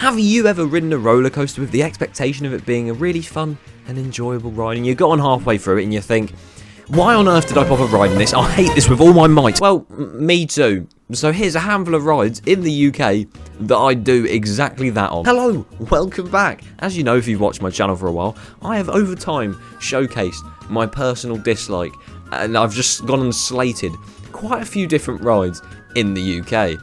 Have you ever ridden a roller coaster with the expectation of it being a really fun and enjoyable ride, and you got on halfway through it and you think, why on earth did I bother riding this? I hate this with all my might. Well, me too. So here's a handful of rides in the UK that I do exactly that on. Hello, welcome back. As you know, if you've watched my channel for a while, I have over time showcased my personal dislike, and I've just gone and slated quite a few different rides in the UK.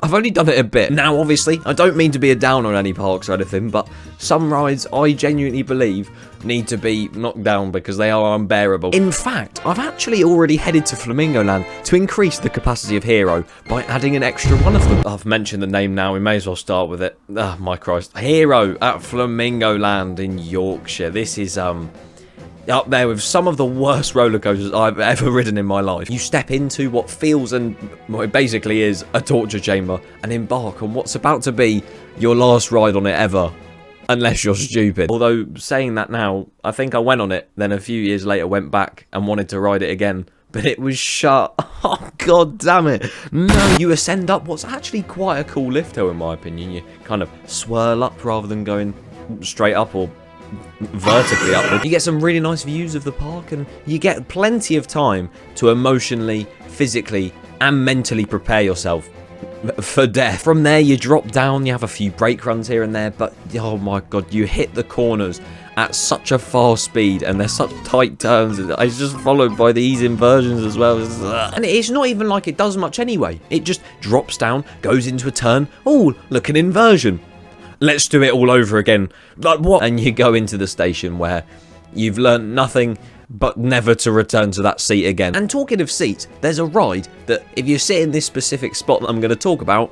I've only done it a bit. Now, obviously, I don't mean to be a downer on any parks or anything, but some rides I genuinely believe need to be knocked down because they are unbearable. In fact, I've actually already headed to Flamingo Land to increase the capacity of Hero by adding an extra one of them. I've mentioned the name now, we may as well start with it. Oh my Christ. Hero at Flamingo Land in Yorkshire. This is, up there with some of the worst roller coasters I've ever ridden in my life. You step into what feels and well, it basically is a torture chamber and embark on what's about to be your last ride on it ever. Unless you're stupid. Although, saying that now, I think I went on it, then a few years later went back and wanted to ride it again. But it was shut. Oh, god damn it. No. You ascend up what's actually quite a cool lift hill in my opinion. You kind of swirl up rather than going straight up or vertically upward. You get some really nice views of the park and you get plenty of time to emotionally, physically and mentally prepare yourself for death. From there you drop down, you have a few brake runs here and there, but oh my god, you hit the corners at such a fast speed and they're such tight turns. It's just followed by these inversions as well. And it's not even like it does much anyway. It just drops down, goes into a turn. Oh, look, an inversion. Let's do it all over again. Like what? And you go into the station where you've learnt nothing but never to return to that seat again. And talking of seats, there's a ride that if you sit in this specific spot that I'm going to talk about,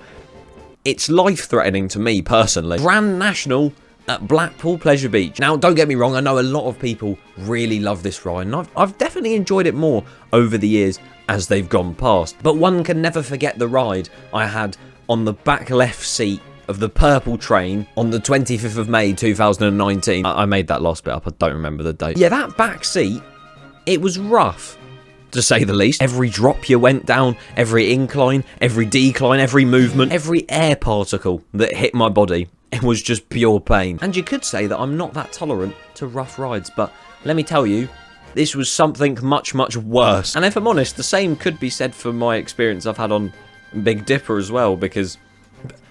it's life-threatening to me personally. Grand National at Blackpool Pleasure Beach. Now, don't get me wrong, I know a lot of people really love this ride, and I've definitely enjoyed it more over the years as they've gone past. But one can never forget the ride I had on the back left seat of the purple train on the 25th of May 2019. I made that last bit up, I don't remember the date. Yeah, that back seat, it was rough, to say the least. Every drop you went down, every incline, every decline, every movement, every air particle that hit my body, it was just pure pain. And you could say that I'm not that tolerant to rough rides, but let me tell you, this was something much, much worse. And if I'm honest, the same could be said for my experience I've had on Big Dipper as well, because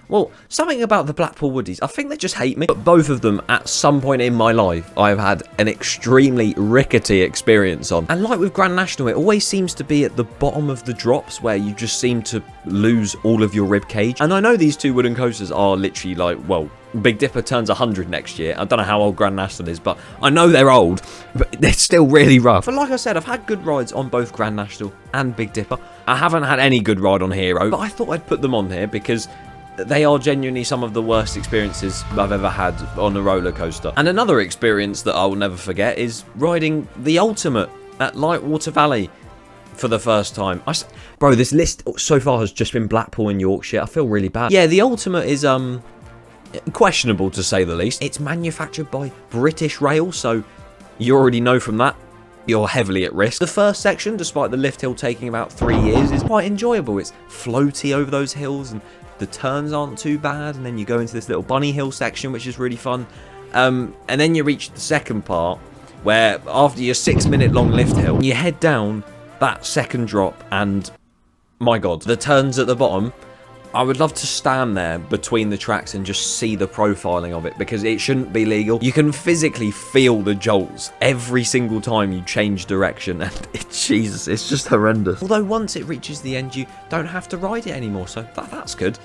well, something about the Blackpool Woodies, I think they just hate me. But both of them, at some point in my life, I have had an extremely rickety experience on. And like with Grand National, it always seems to be at the bottom of the drops where you just seem to lose all of your rib cage. And I know these two wooden coasters are literally like, well, Big Dipper turns 100 next year. I don't know how old Grand National is, but I know they're old, but they're still really rough. But like I said, I've had good rides on both Grand National and Big Dipper. I haven't had any good ride on Hero, but I thought I'd put them on here because they are genuinely some of the worst experiences I've ever had on a roller coaster. And another experience that I will never forget is riding the Ultimate at Lightwater Valley for the first time. Bro, this list so far has just been Blackpool and Yorkshire. I feel really bad. Yeah, the Ultimate is questionable to say the least. It's manufactured by British Rail, so you already know from that you're heavily at risk. The first section, despite the lift hill taking about 3 years, is quite enjoyable. It's floaty over those hills and the turns aren't too bad, and then you go into this little bunny hill section, which is really fun. And then you reach the second part, where after your 6-minute long lift hill, you head down that second drop, and my god, the turns at the bottom, I would love to stand there between the tracks and just see the profiling of it, because it shouldn't be legal. You can physically feel the jolts every single time you change direction, and Jesus, it's just horrendous. Although once it reaches the end, you don't have to ride it anymore, so that's good.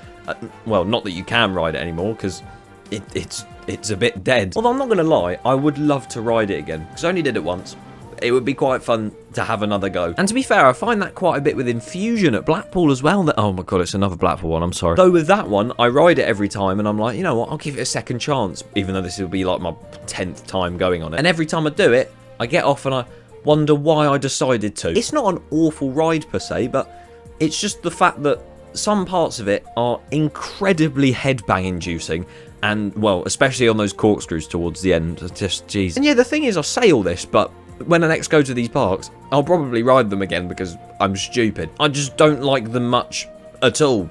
Well, not that you can ride it anymore, because it's a bit dead. Although I'm not going to lie, I would love to ride it again, because I only did it once. It would be quite fun to have another go. And to be fair, I find that quite a bit with Infusion at Blackpool as well. Oh my god, it's another Blackpool one, I'm sorry. Though with that one, I ride it every time and I'm like, you know what, I'll give it a second chance, even though this will be like my 10th time going on it. And every time I do it, I get off and I wonder why I decided to. It's not an awful ride per se, but it's just the fact that some parts of it are incredibly headbang inducing. And, well, especially on those corkscrews towards the end, just, jeez. And yeah, the thing is, I say all this, but when I next go to these parks, I'll probably ride them again because I'm stupid. I just don't like them much at all.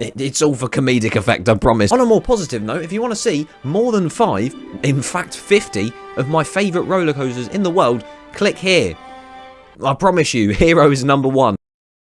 It's all for comedic effect, I promise. On a more positive note, if you want to see more than 5, in fact 50, of my favourite roller coasters in the world, click here. I promise you, Hero is number 1.